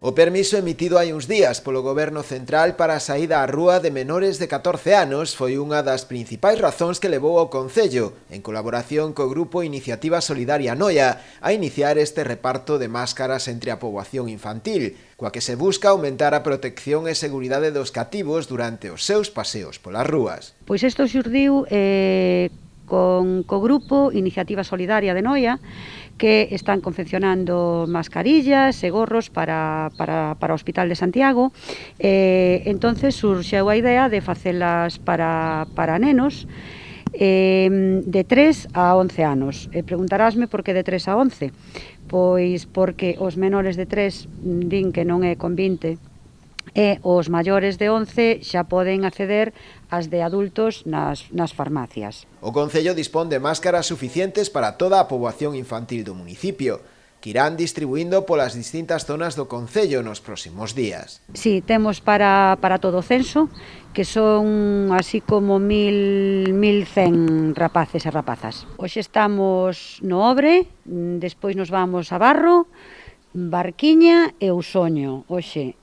O permiso emitido hai uns días polo Goberno Central para a saída á rúa de menores de 14 anos foi unha das principais razóns que levou ao Concello, en colaboración co Grupo Iniciativa Solidaria Noia, a iniciar este reparto de máscaras entre a poboación infantil, coa que se busca aumentar a protección e seguridade dos cativos durante os seus paseos polas rúas. Pois isto xurdiu co Grupo Iniciativa Solidaria de Noia, que están confeccionando mascarillas e gorros para o Hospital de Santiago. Entonces surxeu a idea de facelas para nenos de 3 a 11 anos. Preguntarásme por que de 3 a 11? Pois porque os menores de 3 din que non é convinte e os maiores de 11 xa poden acceder ás de adultos nas farmacias. O Concello dispón de máscaras suficientes para toda a poboación infantil do municipio, que irán distribuindo polas distintas zonas do Concello nos próximos días. Sí, temos para todo o censo, que son así como 1.100 rapaces e rapazas. Hoxe estamos no Obre, despois nos vamos a Barro, Barquiña e Usoño, hoxe.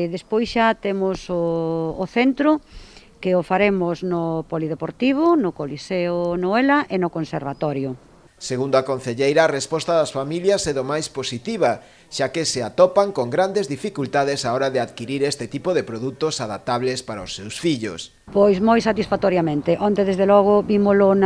Despois xa temos o centro, que o faremos no Polideportivo, no Coliseo Noela e no Conservatorio. Segundo a concelleira, a resposta das familias é do máis positiva, xa que se atopan con grandes dificultades á hora de adquirir este tipo de produtos adaptables para os seus fillos. Pois moi satisfactoriamente. Onte, desde logo, vímolo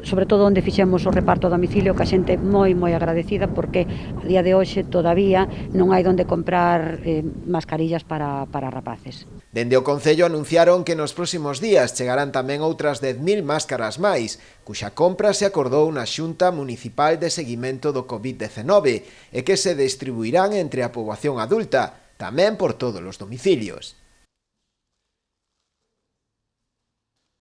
sobre todo onde fixemos o reparto a domicilio, que a xente moi agradecida, porque a día de hoxe todavía non hai onde comprar mascarillas para rapaces. Dende o Concello anunciaron que nos próximos días chegarán tamén outras 10.000 máscaras máis, cuxa compra se acordou na Xunta Municipal de Seguimento do COVID-19 e que se distribuirán entre a poboación adulta, tamén por todos os domicilios.